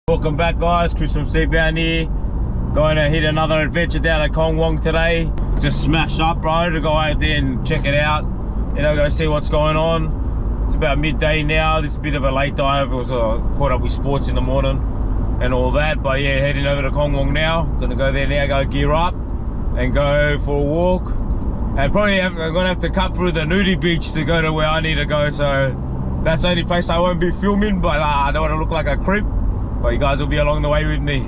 Welcome back, guys. Chris from Seabound here. Going to hit another adventure down at Congwong today. Just smashed up, bro, to go out there and check it out. You know, go see what's going on. It's about midday now. This is a bit of a late dive. It was caught up with sports in the morning and all that. But yeah, heading over to Congwong now. Gonna go there now, go gear up and go for a walk. And probably I'm gonna have to cut through the nudie beach to go to where I need to go. So that's the only place I won't be filming. But I don't want to look like a creep. But you guys will be along the way with me.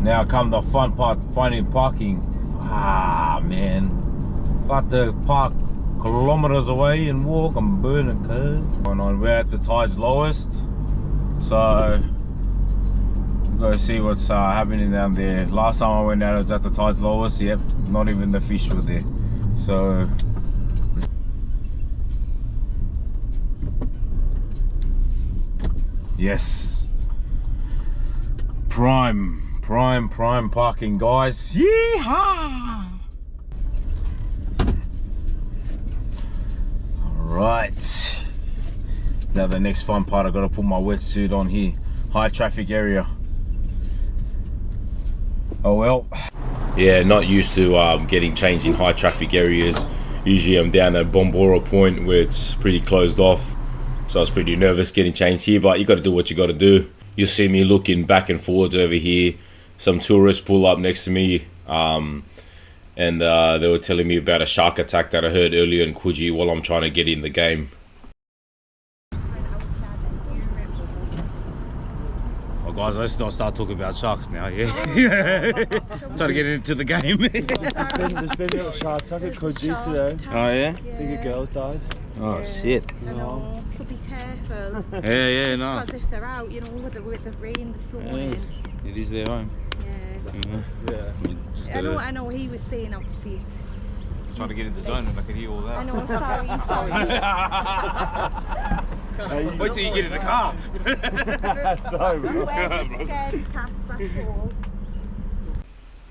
Now come the fun part, finding parking. Man. Got to park kilometers away and walk. I'm burning, cuz. Going on, we're at the tide's lowest. So, we'll go see what's happening down there. Last time I went out, it was at the tide's lowest. Yep, not even the fish were there. So, yes. Prime parking, guys. Yeehaw! Alright. Now the next fun part, I gotta put my wetsuit on here. High traffic area. Oh well. Yeah, not used to getting changed in high traffic areas. Usually I'm down at Bumbora Point where it's pretty closed off. So I was pretty nervous getting changed here, but you gotta do what you gotta do. You'll see me looking back and forwards over here. Some tourists pull up next to me, and they were telling me about a shark attack that I heard earlier in Coogee while I'm trying to get in the game. Oh guys, let's not start talking about sharks now, yeah? Trying to get into the game. There's been a little shark attack at Coogee today. Oh yeah? I think a girl died. Oh shit. I know, so be careful. Yeah, no. Because if they're out, you know, with the rain this morning. Yeah, it is their home. Yeah. I know he was saying obviously it's... Trying to get in the zone and I can hear all that. I know, sorry. Wait till you get in the car. Sorry, bro. We're just scared cats, that's all.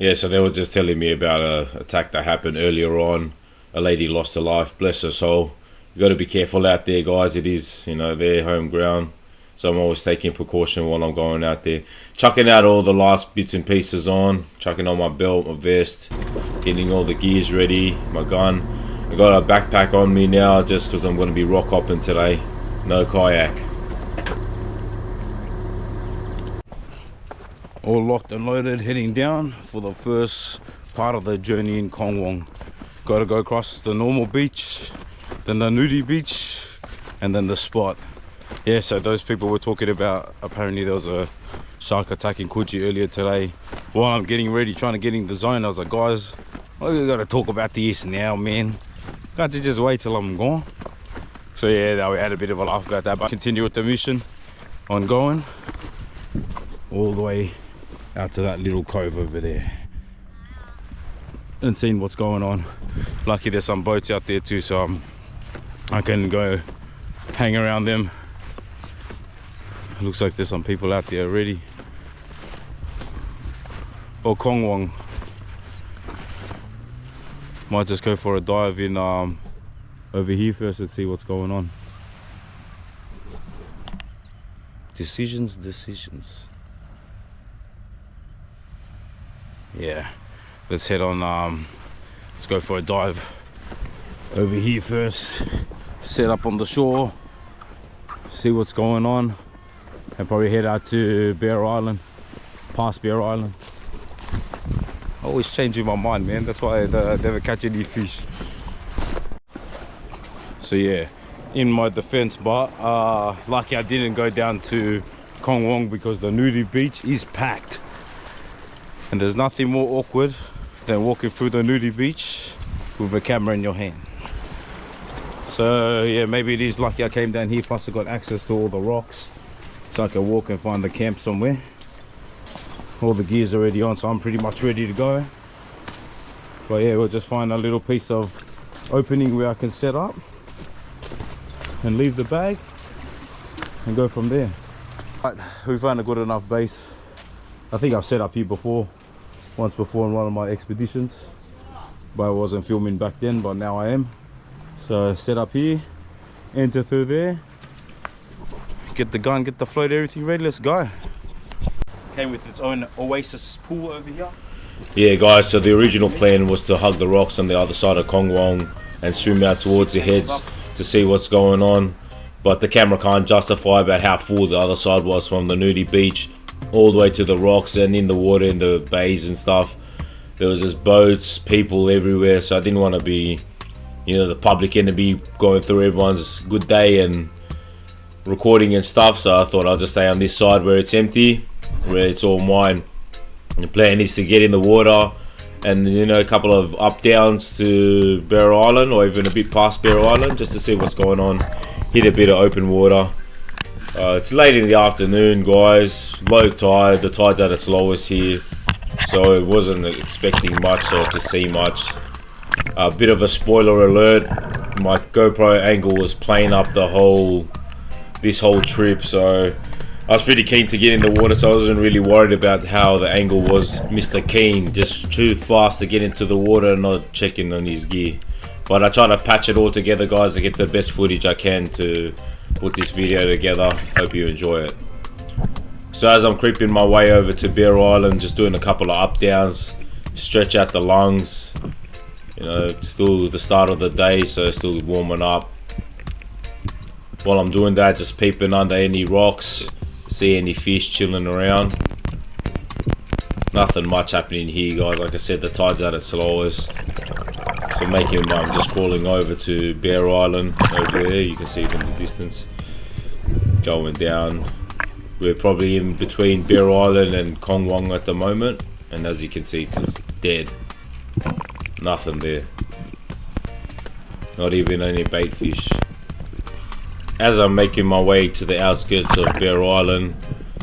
Yeah, so they were just telling me about an attack that happened earlier on. A lady lost her life, bless her soul. You got to be careful out there, guys. It is, you know, their home ground. So I'm always taking precaution while I'm going out there. Chucking out all the last bits and pieces on. Chucking on my belt, my vest. Getting all the gears ready. My gun. I got a backpack on me now just because I'm going to be rock hopping today. No kayak. All locked and loaded, heading down for the first part of the journey in Congwong. Got to go across the normal beach, then the nudie beach, and then the spot. Yeah, so those people were talking about, apparently there was a shark attack in Coogee earlier today. While I'm getting ready, trying to get in the zone, I was like, guys, we got to talk about this now, man. Can't you just wait till I'm gone? So yeah, we had a bit of a laugh about that, but continue with the mission, ongoing, all the way out to that little cove over there. And seeing what's going on. Lucky there's some boats out there too, so I can go hang around them. Looks like there's some people out there already. Or Congwong. Might just go for a dive in over here first and see what's going on. Decisions. Yeah. Let's head on, let's go for a dive over here first, set up on the shore, see what's going on, and probably head out to Bear Island, past Bear Island. Always changing my mind, man, that's why I never catch any fish. So yeah, in my defense, but lucky I didn't go down to Congwong because the nudie beach is packed. And there's nothing more awkward than walking through the nudie beach with a camera in your hand. So yeah, maybe it is lucky I came down here, plus I got access to all the rocks, so I can walk and find the camp somewhere. All the gear's already on, so I'm pretty much ready to go. But yeah, we'll just find a little piece of opening where I can set up and leave the bag and go from there. Right, we found a good enough base. I think I've set up here once before on one of my expeditions, but I wasn't filming back then, but now I am. So set up here, enter through there, get the gun, get the float, everything ready, let's go. came with its own oasis pool over here. Yeah, guys, so the original plan was to hug the rocks on the other side of Congwong and swim out towards the heads to see what's going on. But the camera can't justify about how full the other side was from the nudie beach all the way to the rocks and in the water, in the bays and stuff. There was just boats, people everywhere, so I didn't want to be, you know, the public end to be going through everyone's good day and recording and stuff. So I thought I'll just stay on this side where it's empty, where it's all mine. And the plan is to get in the water and, you know, a couple of up downs to Barrow Island, or even a bit past Barrow Island, just to see what's going on. Hit a bit of open water. It's late in the afternoon, guys, low tide, the tide's at its lowest here, so it wasn't expecting much or to see much. A bit of a spoiler alert, my GoPro angle was playing up this whole trip, so I was pretty keen to get in the water, so I wasn't really worried about how the angle was. Mr. Keen, just too fast to get into the water and not checking on his gear. But I try to patch it all together, guys, to get the best footage I can to put this video together. Hope you enjoy it. So as I'm creeping my way over to Barrow Island, just doing a couple of up downs, stretch out the lungs. You know, still the start of the day, so still warming up. While I'm doing that, just peeping under any rocks, see any fish chilling around. Nothing much happening here, guys. Like I said, the tide's at its lowest. So I'm just crawling over to Barrow Island over there. You can see it in the distance. Going down. We're probably in between Barrow Island and Congwong at the moment. And as you can see, it's just dead. Nothing there. Not even any bait fish. As I'm making my way to the outskirts of Barrow Island,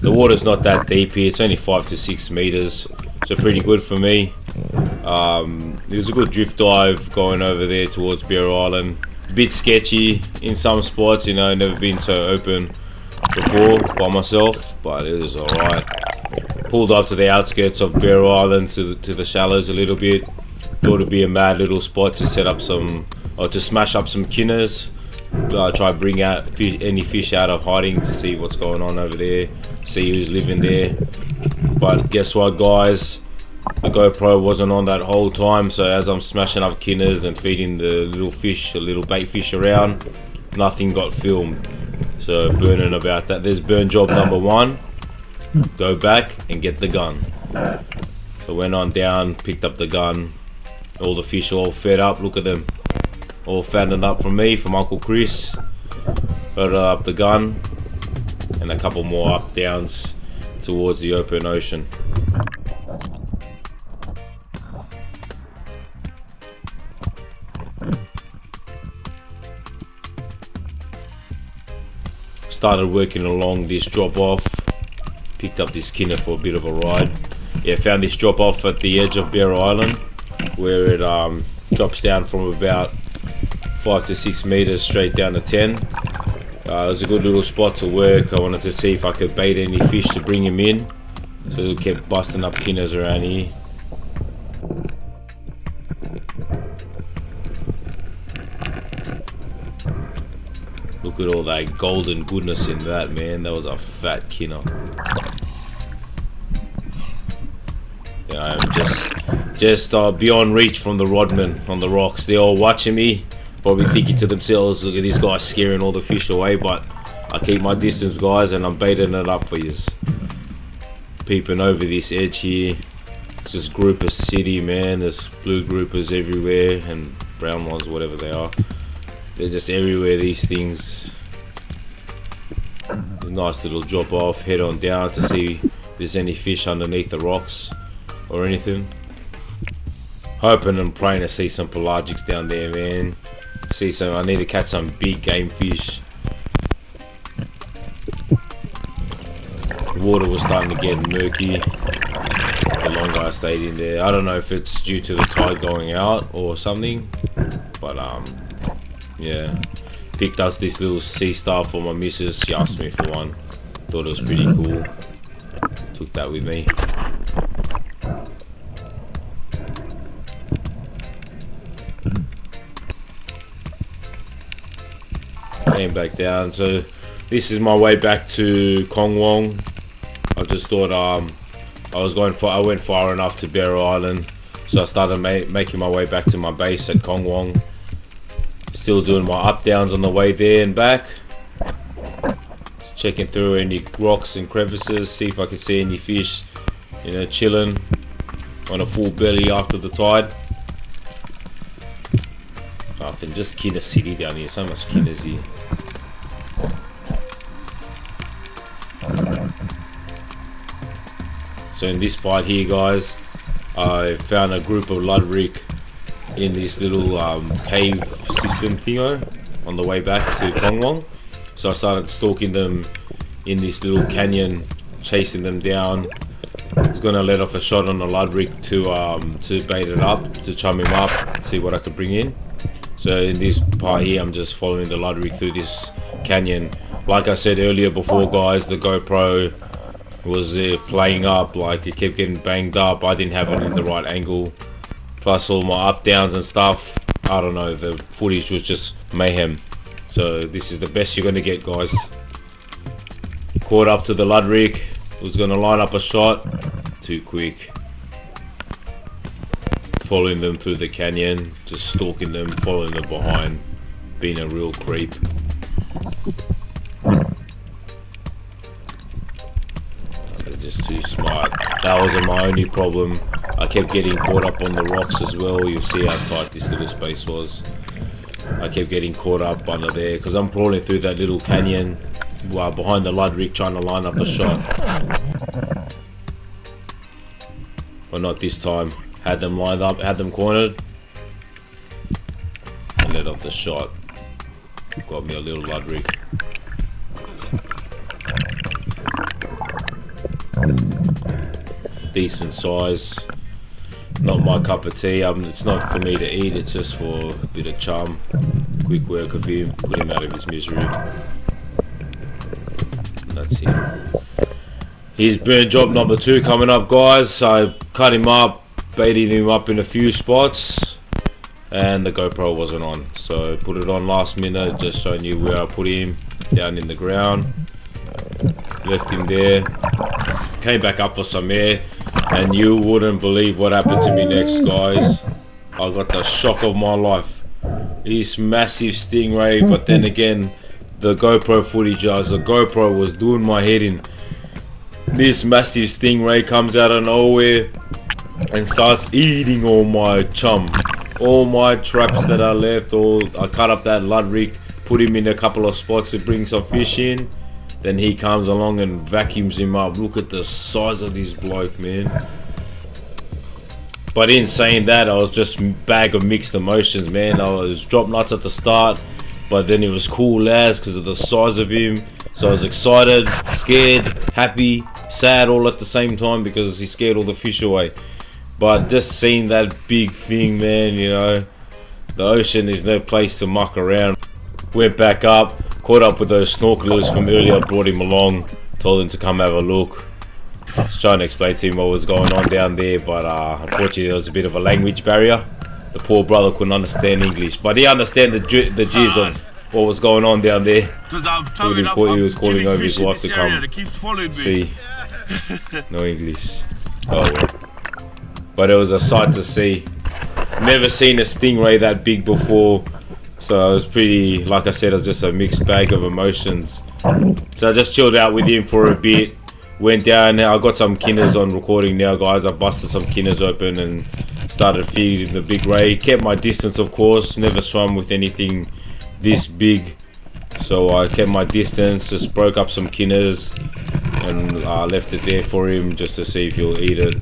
the water's not that deep here. It's only 5 to 6 meters. So pretty good for me. It was a good drift dive going over there towards Bumbora Island. A bit sketchy in some spots, you know, never been so open before by myself, but it was alright. Pulled up to the outskirts of Bumbora Island to the shallows a little bit. Thought it'd be a mad little spot to set up some, or to smash up some kinners. Try bring out any fish out of hiding to see what's going on over there, see who's living there. But guess what, guys? The GoPro wasn't on that whole time, so as I'm smashing up kinners and feeding the little fish, the little bait fish around, nothing got filmed. So burning about that. There's burn job number 1. Go back and get the gun. So went on down, picked up the gun. All the fish all fed up, look at them. All fattened up from me, from Uncle Chris. Loaded up the gun. And a couple more up downs towards the open ocean. Started working along this drop off, picked up this kinner for a bit of a ride. Yeah, found this drop off at the edge of Barrow Island, where it drops down from about 5 to 6 meters straight down to 10. It was a good little spot to work. I wanted to see if I could bait any fish to bring him in, so we kept busting up kinners around here. Look at all that golden goodness in that, man. That was a fat kinner. Yeah, I'm just beyond reach from the rodmen on the rocks. They're all watching me, probably thinking to themselves, look at this guy scaring all the fish away, but I keep my distance, guys, and I'm baiting it up for you. Peeping over this edge here. It's just grouper city, man. There's blue groupers everywhere and brown ones, whatever they are. They're just everywhere, these things. A nice little drop off, head on down to see if there's any fish underneath the rocks or anything. Hoping and praying to see some pelagics down there, man. I need to catch some big game fish. The water was starting to get murky the longer I stayed in there. I don't know if it's due to the tide going out or something, but yeah, picked up this little sea star for my missus. She asked me for one. Thought it was pretty cool. Took that with me. Came back down. So this is my way back to Congwong. I just thought I went far enough to Barrow Island, so I started making my way back to my base at Congwong. Still doing my up downs on the way there and back. Just checking through any rocks and crevices, see if I can see any fish, you know, chilling on a full belly after the tide. Nothing, just Kina City down here. So much Kinas here. So in this part here, guys, I found a group of ludwig in this little cave system thingo on the way back to Congwong. So I started stalking them in this little canyon, chasing them down. I was gonna let off a shot on the ludwig to bait it up, to chum him up, see what I could bring in. So in this part here, I'm just following the ludwig through this canyon. Like I said earlier before, guys, the GoPro was playing up, like it kept getting banged up. I didn't have it in the right angle, plus all my up downs and stuff. I don't know, the footage was just mayhem. So this is the best you're gonna get, guys. Caught up to the ludwig, was gonna line up a shot, too quick. Following them through the canyon, just stalking them, following them behind, being a real creep. They're just too smart. That wasn't my only problem. I kept getting caught up on the rocks as well. You'll see how tight this little space was. I kept getting caught up under there because I'm crawling through that little canyon while behind the ludwig trying to line up a shot. But not this time. Had them lined up, had them cornered, and let off the shot. Got me a little ludwig. Decent size. Not my cup of tea. It's not for me to eat. It's just for a bit of charm. Quick work of him, put him out of his misery. And that's it. Here's burn job number 2 coming up, guys. So cut him up, baited him up in a few spots, and the GoPro wasn't on, so put it on last minute, just showing you where I put him down in the ground. Left him there, came back up for some air, and you wouldn't believe what happened to me next, guys. I got the shock of my life. This massive stingray, but then again, the GoPro footage, the GoPro was doing my head in. This massive stingray comes out of nowhere and starts eating all my chum, all my traps that I left. I cut up that ludwig, put him in a couple of spots to bring some fish in. Then he comes along and vacuums him up. Look at the size of this bloke, man. But in saying that, I was just a bag of mixed emotions, man. I was drop nuts at the start, but then it was cool as because of the size of him. So I was excited, scared, happy, sad all at the same time because he scared all the fish away. But just seeing that big thing, man, you know, the ocean is no place to muck around. Went back up, caught up with those snorkelers from earlier, brought him along, told him to come have a look. I was trying to explain to him what was going on down there, but unfortunately there was a bit of a language barrier. The poor brother couldn't understand English, but he understood the gist of what was going on down there. He was calling over his wife to come see. No English. Oh well. But it was a sight to see. Never seen a stingray that big before. So I was pretty, like I said, it was just a mixed bag of emotions. So I just chilled out with him for a bit. Went down, I got some kinners on recording now, guys. I busted some kinners open and started feeding the big ray. Kept my distance, of course. Never swum with anything this big. So I kept my distance, just broke up some kinners and left it there for him just to see if he'll eat it.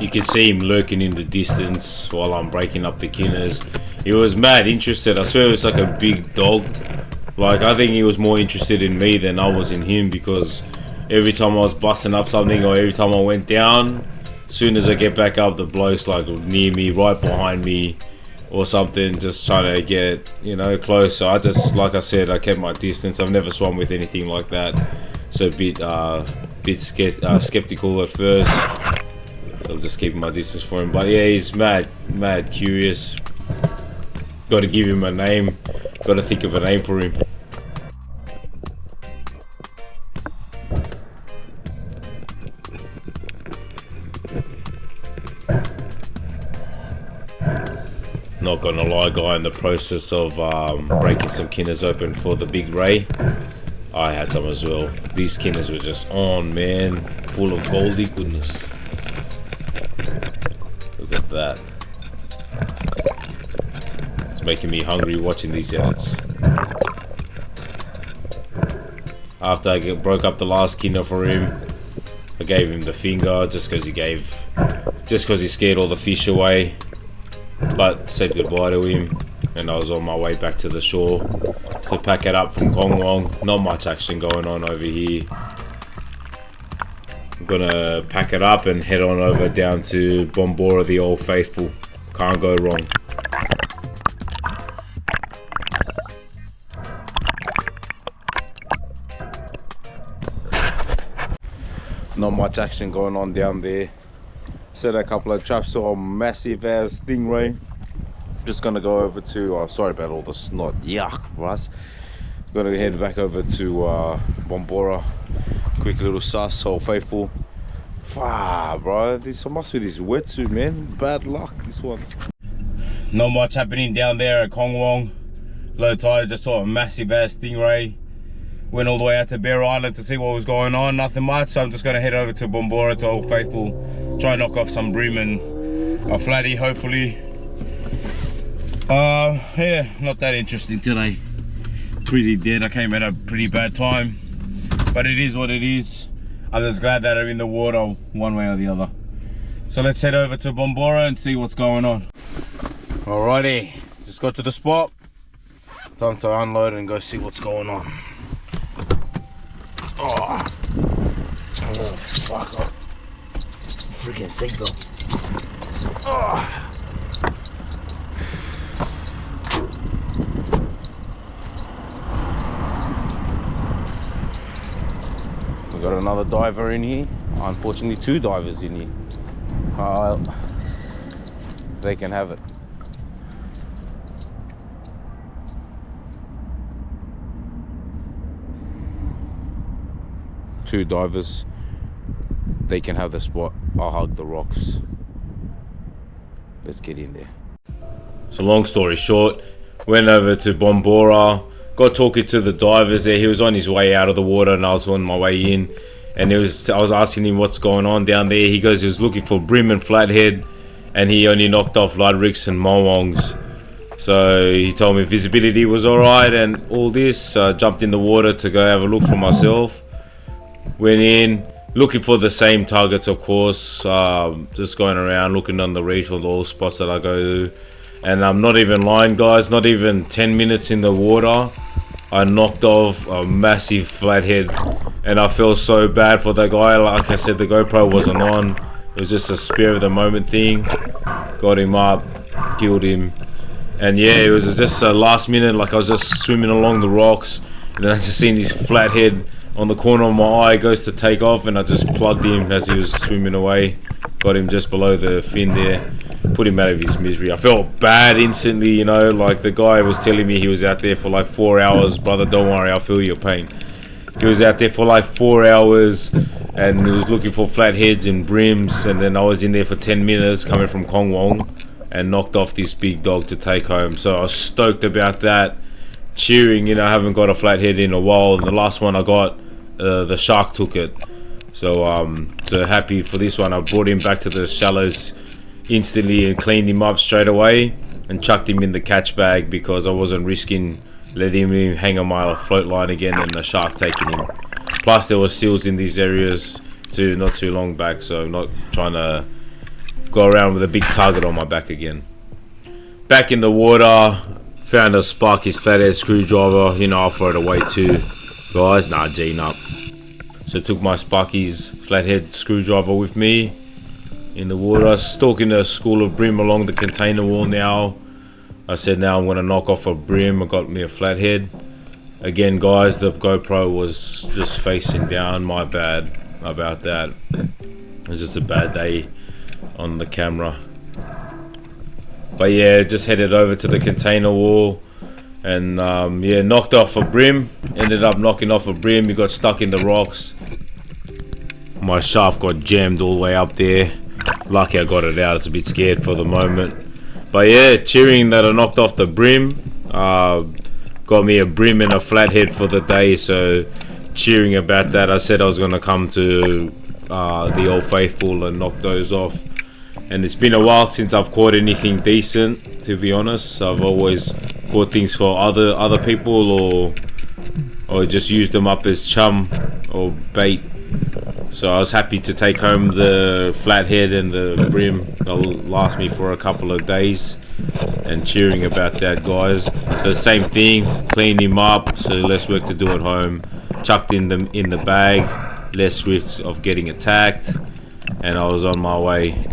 You can see him lurking in the distance while I'm breaking up the kinners. He was mad interested. I swear it was like a big dog. Like, I think he was more interested in me than I was in him, because every time I was busting up something or every time I went down, As soon as I get back up, the bloke's like near me, right behind me or something, just trying to get, you know, close. So I just, like I said, I kept my distance. I've never swum with anything like that, so a bit skeptical at first. So I'm just keeping my distance for him. But yeah, he's mad curious. Got to give him a name. Got to think of a name for him. Not gonna lie, guy, in the process of breaking some kinners open for the big ray, I had some as well. These kinners were just on, man, full of goldy goodness. Look at that. It's making me hungry watching these edits. After I broke up the last kinner for him, I gave him the finger just because he scared all the fish away. But said goodbye to him, and I was on my way back to the shore to pack it up from Congwong. Not much action going on over here. I'm gonna pack it up and head on over down to Bumbora, the Old Faithful. Can't go wrong. Not much action going on down there. Set a couple of traps, saw a massive ass stingray. Just gonna go over to, oh, sorry about all the snot, yuck, Russ. Gonna head back over to Bumbora. Quick little sus, Old Faithful. Far, bro, this must be this wetsuit, man. Bad luck, this one. Not much happening down there at Congwong. Low tide, just saw a massive ass stingray. Went all the way out to Bear Island to see what was going on. Nothing much, so I'm just gonna head over to Bumbora to Old Faithful. Try and knock off some bream and a flatty, hopefully. Yeah, not that interesting today. Pretty dead. I came at a pretty bad time, but it is what it is. I'm just glad that I'm in the water one way or the other. So let's head over to Bumbora and see what's going on. Alrighty, just got to the spot. Time to unload and go see what's going on. Oh fuck. Oh. Freaking seatbelt. Oh. We got another diver in here. Unfortunately, two divers in here. They can have it. Two divers, they can have the spot. I'll hug the rocks. Let's get in there. So long story short, went over to Bumbora, got talking to the divers there. He was on his way out of the water and I was on my way in, and I was asking him what's going on down there. He goes he was looking for bream and flathead, and he only knocked off ludricks and mowongs. So he told me visibility was alright and all this. So I jumped in the water to go have a look for myself. Went in, looking for the same targets, of course, just going around looking on the reef of all spots that I go to. And I'm not even lying, guys, not even 10 minutes in the water, I knocked off a massive flathead, and I felt so bad for that guy. Like I said, the GoPro wasn't on, it was just a spare of the moment thing. Got him up, killed him, and yeah, it was just a last minute, like I was just swimming along the rocks, and then I just seen this flathead on the corner of my eye, goes to take off, and I just plugged him as he was swimming away. Got him just below the fin there, put him out of his misery. I felt bad instantly, you know, like the guy was telling me he was out there for like 4 hours. Brother, don't worry, I'll feel your pain. He was out there for like 4 hours and he was looking for flatheads and brims, and then I was in there for 10 minutes coming from Congwong and knocked off this big dog to take home. So I was stoked about that, cheering, you know. I haven't got a flathead in a while, and the last one I got, the shark took it. So so happy for this one. I brought him back to the shallows instantly and cleaned him up straight away and chucked him in the catch bag because I wasn't risking letting him hang on my float line again and the shark taking him. Plus there were seals in these areas too, not too long back, so I'm not trying to go around with a big target on my back again. Back in the water, found a Sparky's flathead screwdriver. You know, I'll throw it away too, guys. Nah, gene up. So took my Sparky's flathead screwdriver with me. in the water. Stalking a school of bream along the container wall now. I said now I'm going to knock off a bream. I got me a flathead. Again guys, the GoPro was just facing down. My bad about that. It was just a bad day on the camera. But yeah, just headed over to the container wall. And yeah, knocked off a bream. Ended up knocking off a bream. He got stuck in the rocks. My shaft got jammed all the way up there. Lucky I got it out. It's a bit scared for the moment. But yeah, cheering that I knocked off the bream. Got me a bream and a flathead for the day. So cheering about that. I said I was going to come to the Old Faithful and knock those off. And it's been a while since I've caught anything decent, to be honest. I've always caught things for other people or just used them up as chum or bait. So I was happy to take home the flathead and the bream. They'll last me for a couple of days. And cheering about that, guys. So same thing, cleaned him up, so less work to do at home. Chucked in the bag, less risk of getting attacked, and I was on my way.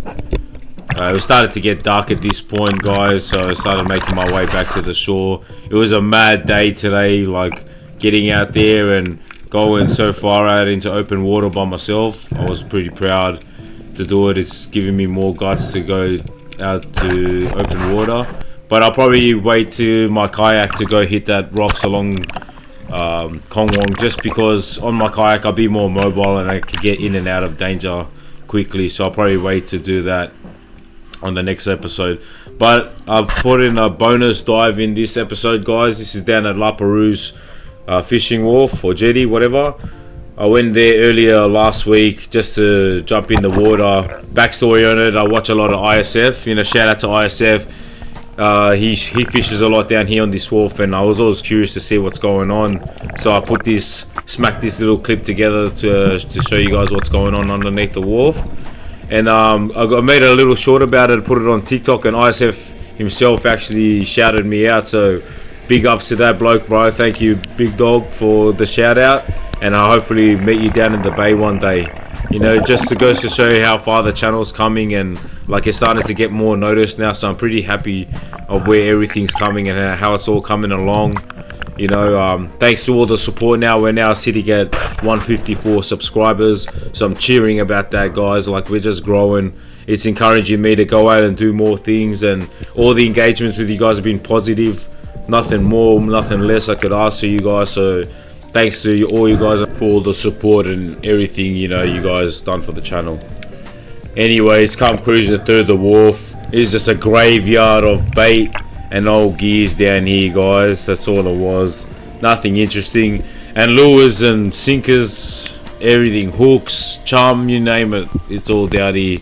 It started to get dark at this point, guys, so I started making my way back to the shore. It was a mad day today, like getting out there and going so far out into open water by myself. I was pretty proud to do it. It's giving me more guts to go out to open water. But I'll probably wait to my kayak to go hit that rocks along Congwong, just because on my kayak I'll be more mobile and I can get in and out of danger quickly. So I'll probably wait to do that on the next episode. But I've put in a bonus dive in this episode, guys. This is down at La Perouse fishing wharf or jetty, whatever. I went there earlier last week just to jump in the water. Backstory on it, I watch a lot of ISF. You know, shout out to ISF. He fishes a lot down here on this wharf, and I was always curious to see what's going on. So I smacked this little clip together to show you guys what's going on underneath the wharf. And I made a little short about it, put it on TikTok, and ISF himself actually shouted me out. So big ups to that bloke, bro. Thank you, big dog, for the shout out. And I'll hopefully meet you down in the bay one day. You know, just goes to show you how far the channel's coming, and like it's starting to get more noticed now. So I'm pretty happy of where everything's coming and how it's all coming along. You know, thanks to all the support now. We're now sitting at 154 subscribers. So I'm cheering about that, guys. Like, we're just growing. It's encouraging me to go out and do more things, and all the engagements with you guys have been positive. Nothing more, nothing less I could ask for you guys. So thanks to all you guys for all the support and everything, you know, you guys done for the channel. Anyways, come cruising through the wharf. It's just a graveyard of bait and old gears down here, guys. That's all it was. Nothing interesting. And lures and sinkers, everything, hooks, chum, you name it. It's all down here.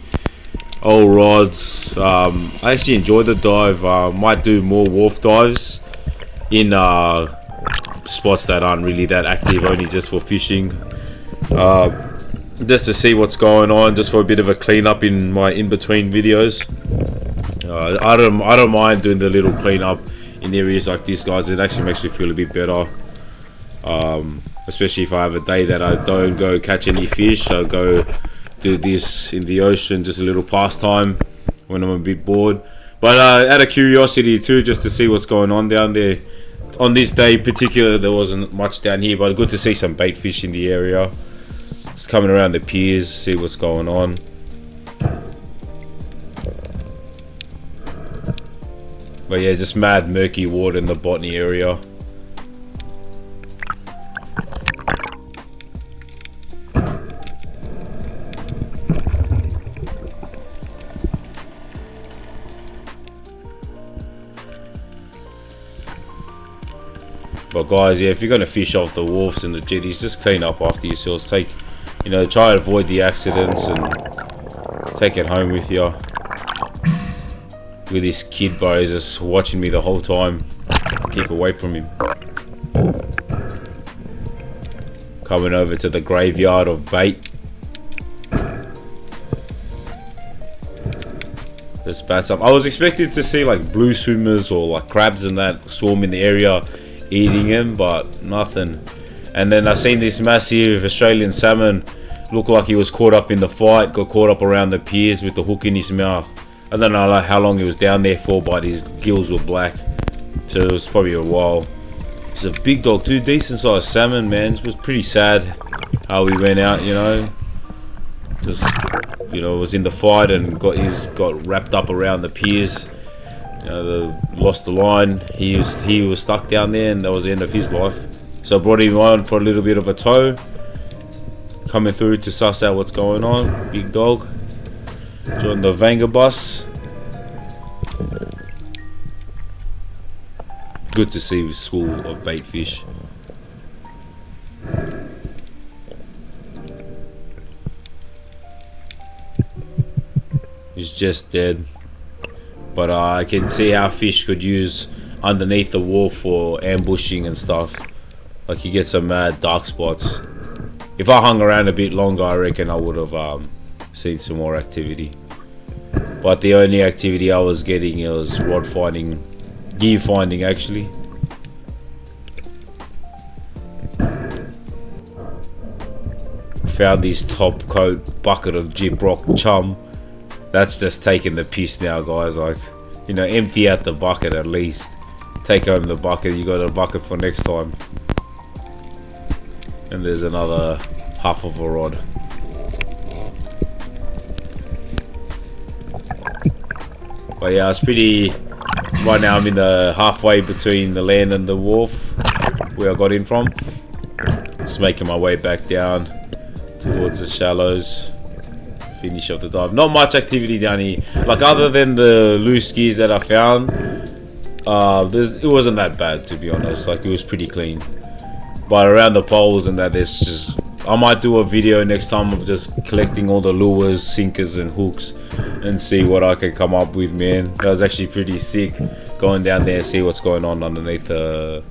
Old rods. I actually enjoyed the dive. Might do more wharf dives in spots that aren't really that active, only just for fishing, just to see what's going on, just for a bit of a cleanup in my in-between videos. I don't mind doing the little cleanup in areas like this, guys. It actually makes me feel a bit better, especially if I have a day that I don't go catch any fish. I'll go do this in the ocean, just a little pastime when I'm a bit bored. But out of curiosity too, just to see what's going on down there. On this day in particular, there wasn't much down here, but good to see some bait fish in the area. Just coming around the piers, see what's going on. But yeah, just mad murky water in the botany area. But guys, yeah, if you're gonna fish off the wharfs and the jetties, just clean up after yourselves. Try and avoid the accidents and take it home with you. With this kid, bro, he's just watching me the whole time to keep away from him. Coming over to the graveyard of bait. This bats up. I was expecting to see like blue swimmers or like crabs and that swarm in the area, eating him, but nothing. And then I seen this massive Australian salmon. Looked like he was caught up in the fight, got caught up around the piers with the hook in his mouth. I don't know how long he was down there for, but his gills were black, so it was probably a while. He's a big dog too, decent sized salmon, man. It was pretty sad how he went out, you know. Just, you know, was in the fight and got wrapped up around the piers. You know, lost the line. He was stuck down there, and that was the end of his life. So I brought him on for a little bit of a tow, coming through to suss out what's going on. Big dog. Joined the Vanga bus. Good to see a school of bait fish. He's just dead, but I can see how fish could use underneath the wharf for ambushing and stuff. Like, you get some mad dark spots. If I hung around a bit longer, I reckon I would have seen some more activity. But the only activity I was getting was rod finding, gear finding actually. Found this top coat bucket of jib rock chum. That's just taking the piss now, guys. Like, you know, empty out the bucket at least. Take home the bucket, you got a bucket for next time. And there's another half of a rod. But yeah, it's pretty. Right now I'm in the halfway between the land and the wharf where I got in from. Just making my way back down towards the shallows. Finish off the dive. Not much activity down here. Like, other than the loose gears that I found, it wasn't that bad, to be honest. Like, it was pretty clean. But around the poles and that, there's just, I might do a video next time of just collecting all the lures, sinkers and hooks and see what I can come up with, man. That was actually pretty sick, going down there and see what's going on underneath the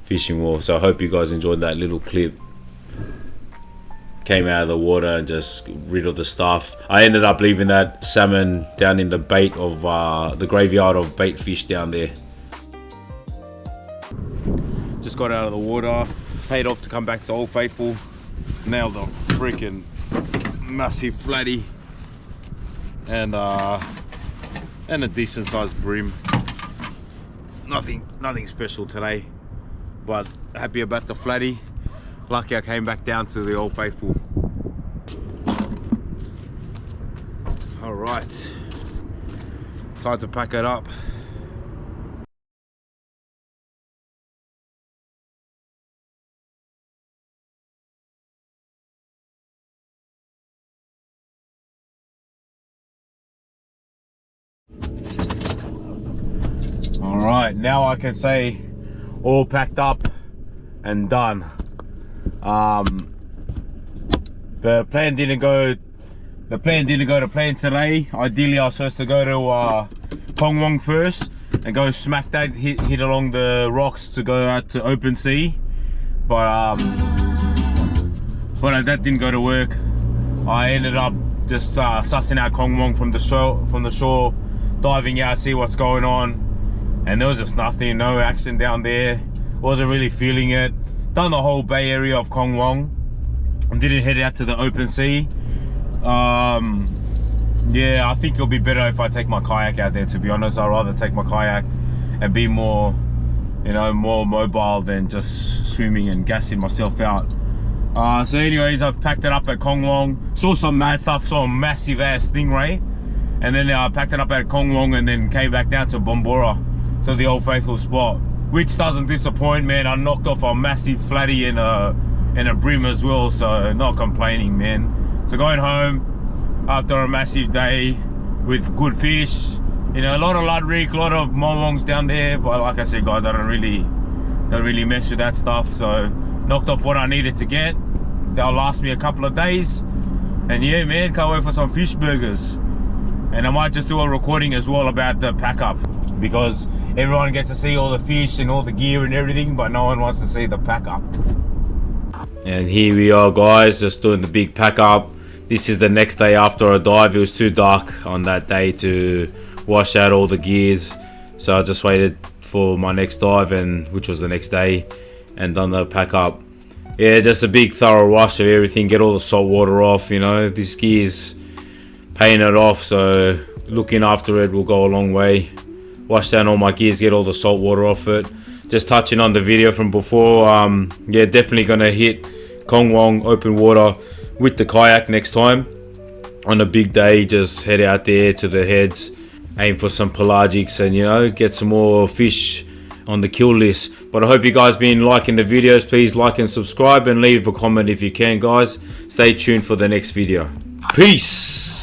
fishing wharf. So I hope you guys enjoyed that little clip. Came out of the water and just rid of the stuff. I ended up leaving that salmon down in the bait of the graveyard of bait fish down there. Just got out of the water, paid off to come back to Old Faithful. Nailed a freaking massive flatty and a decent sized bream. Nothing special today, but happy about the flatty. Lucky I came back down to the Old Faithful. Alright, time to pack it up. Alright, now I can say all packed up and done. The plan didn't go to plan today. Ideally I was supposed to go to Congwong first and go smack that, hit along the rocks to go out to open sea, but that didn't go to work. I ended up just sussing out Congwong from the shore, diving out, see what's going on, and there was just nothing, no action down there. Wasn't really feeling it. Done the whole bay area of Congwong and didn't head out to the open sea. Yeah, I think it'll be better if I take my kayak out there, to be honest. I'd rather take my kayak and be more, you know, more mobile than just swimming and gassing myself out. So anyways, I packed it up at Congwong, saw some mad stuff, saw a massive ass stingray, and then I packed it up at Congwong and then came back down to Bumbora, to the Old Faithful spot, which doesn't disappoint, man. I knocked off a massive flatty and a bream as well, so not complaining, man. So going home after a massive day with good fish, you know, a lot of ludwig, a lot of mowongs down there, but like I said, guys, I don't really mess with that stuff. So knocked off what I needed to get. They'll last me a couple of days, and yeah, man, can't wait for some fish burgers. And I might just do a recording as well about the pack up, because everyone gets to see all the fish and all the gear and everything, but no one wants to see the pack up. And here we are, guys, just doing the big pack up. This is the next day after a dive. It was too dark on that day to wash out all the gears, so I just waited for my next dive, and which was the next day, and done the pack up. yeah, just a big thorough wash of everything, get all the salt water off. You know, this gear's paying it off, so looking after it will go a long way. Wash down all my gears, get all the salt water off it. Just touching on the video from before, yeah, definitely gonna hit Congwong open water with the kayak next time. On a big day, just head out there to the heads, aim for some pelagics, and you know, get some more fish on the kill list. But I hope you guys been liking the videos. Please like and subscribe and leave a comment if you can, guys. Stay tuned for the next video. Peace.